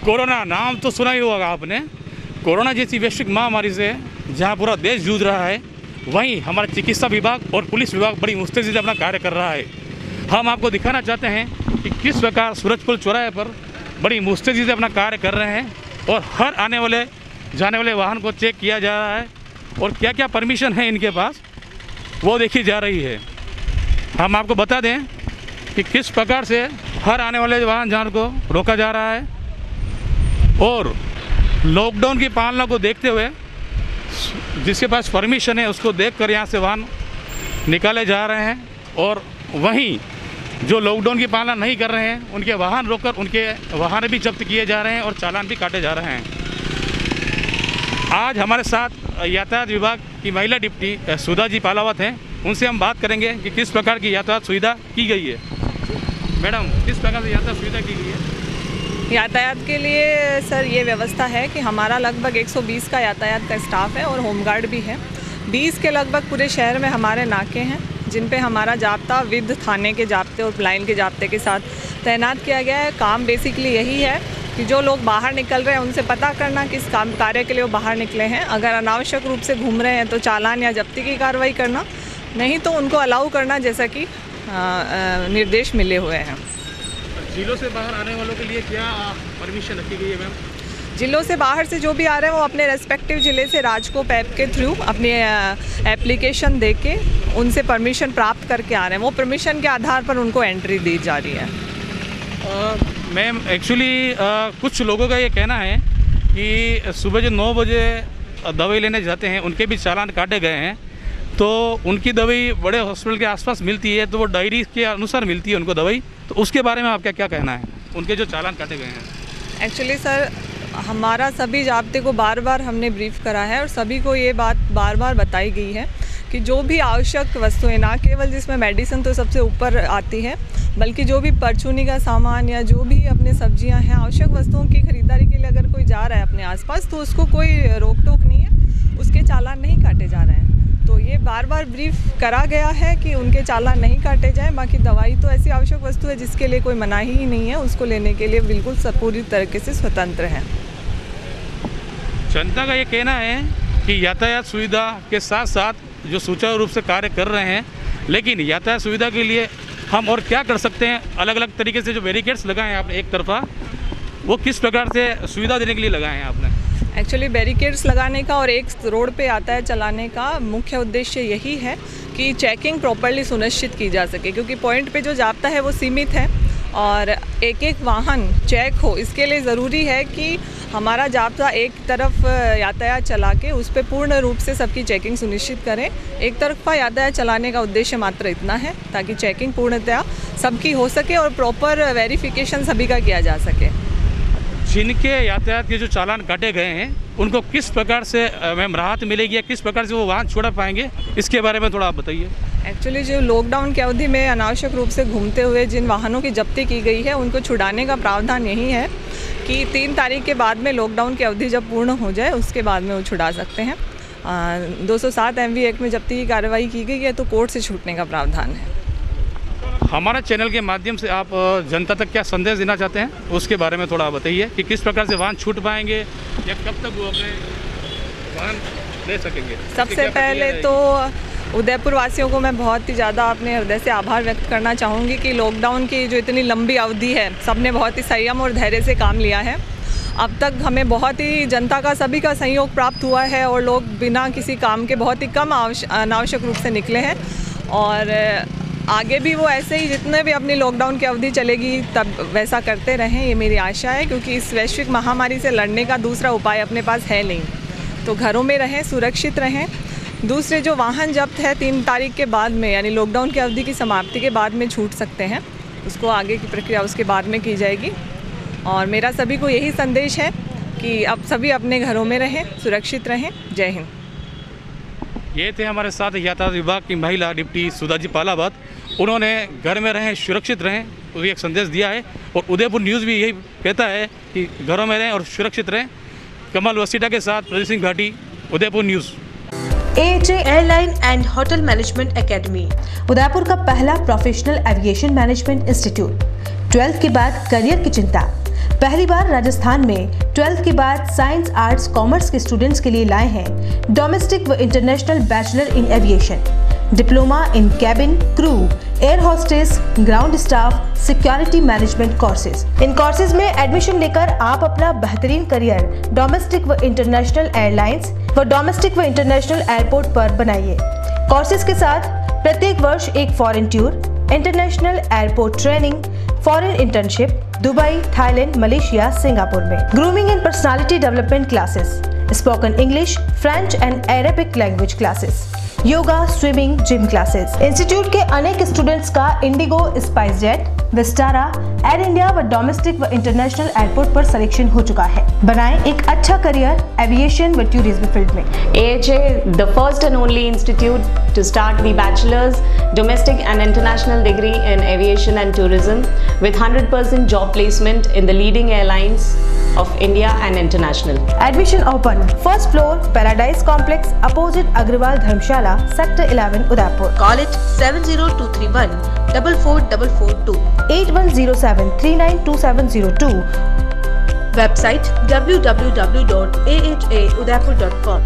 Corona नाम तो सुना ही होगा आपने। कोरोना जैसी वैश्विक महामारी से जहां पूरा देश जूझ रहा है, वहीं हमारा चिकित्सा विभाग और पुलिस विभाग बड़ी मुस्तैदी से अपना कार्य कर रहा है। हम आपको दिखाना चाहते हैं कि किस प्रकार सूरजपुर चौराहे पर बड़ी मुस्तैदी से अपना कार्य कर रहे हैं और हर आने वाले जाने वाले वाहन को चेक किया जा रहा है और क्या क्या परमिशन है इनके पास वो देखी जा रही है। हम आपको बता दें कि किस प्रकार से हर आने वाले वाहन जहां को रोका जा रहा है और लॉकडाउन की पालना को देखते हुए जिसके पास परमिशन है उसको देखकर यहां से वाहन निकाले जा रहे हैं और वहीं जो लॉकडाउन की पालना नहीं कर रहे हैं उनके वाहन रोककर उनके वाहन भी जब्त किए जा रहे हैं और चालान भी काटे जा रहे हैं। आज हमारे साथ यातायात विभाग की महिला डिप्टी सुधा जी पालावत हैं, उनसे हम बात करेंगे कि किस प्रकार की यातायात सुविधा की गई है। मैडम, किस प्रकार से यातायात सुविधा की गई है? यातायात के लिए सर ये व्यवस्था है कि हमारा लगभग 120 का यातायात का स्टाफ है और होमगार्ड भी है। 20 के लगभग पूरे शहर में हमारे नाके हैं जिन पे हमारा जाब्ता विद थाने के जाब्ते और लाइन के जाब्ते के साथ तैनात किया गया है। काम बेसिकली यही है कि जो लोग बाहर निकल रहे हैं उनसे पता करना किस काम कार्य के लिए वो बाहर निकले हैं। अगर अनावश्यक रूप से घूम रहे हैं तो चालान या जब्ती की कार्रवाई करना, नहीं तो उनको अलाउ करना जैसा कि निर्देश मिले हुए हैं। जिलों से बाहर आने वालों के लिए क्या परमिशन रखी गई है मैम? जिलों से बाहर से जो भी आ रहे हैं वो अपने रेस्पेक्टिव ज़िले से राजकोप ऐप के थ्रू अपनी एप्लीकेशन दे के उनसे परमिशन प्राप्त करके आ रहे हैं। वो परमिशन के आधार पर उनको एंट्री दी जा रही है। मैम, एक्चुअली कुछ लोगों का ये कहना है कि सुबह जो 9 बजे दवाई लेने जाते हैं उनके भी चालान काटे गए हैं, तो उनकी दवाई बड़े हॉस्पिटल के आसपास मिलती है तो वो डायरी के अनुसार मिलती है उनको दवाई, तो उसके बारे में आपका क्या कहना है, उनके जो चालान काटे गए हैं? एक्चुअली सर, हमारा सभी जाब्ते को बार बार हमने ब्रीफ करा है और सभी को ये बात बार बार बताई गई है कि जो भी आवश्यक वस्तुएं, ना केवल जिसमें मेडिसिन तो सबसे ऊपर आती है, बल्कि जो भी परचूनी का सामान या जो भी अपने सब्जियां हैं, आवश्यक वस्तुओं की खरीदारी के लिए अगर कोई जा रहा है अपने आसपास तो उसको कोई रोक टोक नहीं है, उसके चालान नहीं काटे जा रहे हैं। तो ये बार बार ब्रीफ करा गया है कि उनके चालान नहीं काटे जाएं। बाकी दवाई तो ऐसी आवश्यक वस्तु है जिसके लिए कोई मनाही ही नहीं है, उसको लेने के लिए बिल्कुल सब पूरी तरीके से स्वतंत्र है। जनता का ये कहना है कि यातायात सुविधा के साथ साथ जो सुचारू रूप से कार्य कर रहे हैं, लेकिन यातायात सुविधा के लिए हम और क्या कर सकते हैं? अलग अलग तरीके से जो बैरिकेड्स लगाए हैं आपने एक तरफा, वो किस प्रकार से सुविधा देने के लिए लगाए हैं आपने? एक्चुअली बैरिकेड्स लगाने का और एक रोड पे यातायात चलाने का मुख्य उद्देश्य यही है कि चेकिंग प्रॉपर्ली सुनिश्चित की जा सके, क्योंकि पॉइंट पे जो जाब्ता है वो सीमित है और एक एक वाहन चेक हो। इसके लिए ज़रूरी है कि हमारा जाब्ता एक तरफ यातायात चला के उस पर पूर्ण रूप से सबकी चेकिंग सुनिश्चित करें। एक तरफा यातायात चलाने का उद्देश्य मात्र इतना है ताकि चेकिंग पूर्णतया सबकी हो सके और प्रॉपर वेरिफिकेशन सभी का किया जा सके। जिनके यातायात के जो चालान काटे गए हैं उनको किस प्रकार से मैम राहत मिलेगी या किस प्रकार से वो वाहन छोड़ा पाएंगे, इसके बारे में थोड़ा आप बताइए। एक्चुअली जो लॉकडाउन की अवधि में अनावश्यक रूप से घूमते हुए जिन वाहनों की जब्ती की गई है उनको छुड़ाने का प्रावधान यही है कि 3 तारीख के बाद में लॉकडाउन की अवधि जब पूर्ण हो जाए उसके बाद में वो छुड़ा सकते हैं। 207 MV एक्ट में जब्ती की कार्रवाई की गई है तो कोर्ट से छूटने का प्रावधान है। हमारा चैनल के माध्यम से आप जनता तक क्या संदेश देना चाहते हैं, उसके बारे में थोड़ा बताइए कि किस प्रकार से वाहन छूट पाएंगे या कब तक वो अपने वाहन ले सकेंगे? सबसे पहले तो उदयपुर वासियों को मैं बहुत ही ज़्यादा अपने हृदय से आभार व्यक्त करना चाहूँगी कि लॉकडाउन की जो इतनी लंबी अवधि है सबने बहुत ही संयम और धैर्य से काम लिया है। अब तक हमें बहुत ही जनता का सभी का सहयोग प्राप्त हुआ है और लोग बिना किसी काम के बहुत ही कम अनावश्यक रूप से निकले हैं और आगे भी वो ऐसे ही जितने भी अपनी लॉकडाउन की अवधि चलेगी तब वैसा करते रहें, ये मेरी आशा है, क्योंकि इस वैश्विक महामारी से लड़ने का दूसरा उपाय अपने पास है नहीं। तो घरों में रहें, सुरक्षित रहें। दूसरे जो वाहन जब्त है 3 तारीख के बाद में यानी लॉकडाउन की अवधि की समाप्ति के बाद में छूट सकते हैं, उसको आगे की प्रक्रिया उसके बाद में की जाएगी। और मेरा सभी को यही संदेश है कि अब सभी अपने घरों में रहें, सुरक्षित रहें। जय हिंद। ये थे हमारे साथ यातायात विभाग की महिला डिप्टी सुधा जी पालावत। उन्होंने घर में रहें, सुरक्षित रहें, तो एक संदेश दिया है और उदयपुर न्यूज़ भी यही कहता है कि घरों में रहें और सुरक्षित रहें। कमल वसीटा के साथ प्रदीप सिंह घाटी, Udaipur news. AJ airline and hotel management academy Udaipur का पहला professional aviation management institute. 12th के बाद करियर की चिंता, पहली बार राजस्थान में 12th के बाद साइंस, आर्ट्स, कॉमर्स के स्टूडेंट्स के लिए लाए हैं डोमेस्टिक व international bachelor in aviation, diploma in cabin crew, air hostess, ground staff, security management courses. इन कोर्सेज में एडमिशन लेकर आप अपना बेहतरीन करियर डोमेस्टिक व इंटरनेशनल एयरलाइंस व डोमेस्टिक व इंटरनेशनल एयरपोर्ट पर बनाइए। कोर्सेज के साथ प्रत्येक वर्ष एक foreign tour, international airport training, foreign internship Dubai, Thailand, Malaysia, Singapore में। Grooming and personality development classes, spoken English, French and Arabic language classes, yoga, swimming, gym classes. Institute के अनेक स्टूडेंट्स का Indigo, SpiceJet, Vistara, air India व domestic व international airport पर selection हो चुका है। बनाएं एक अच्छा करियर एविएशन व टूरिज्म फील्ड में। AHA, the first and only institute to start the bachelor's, domestic and international degree in aviation and tourism with 100% job placement in the leading airlines of India and international. Admission open. First floor, Paradise Complex, opposite Agrawal Dharmshala, Sector 11, Udaipur. Call it 70231 44442 8107 392702. Website www.ahaudaipur.com.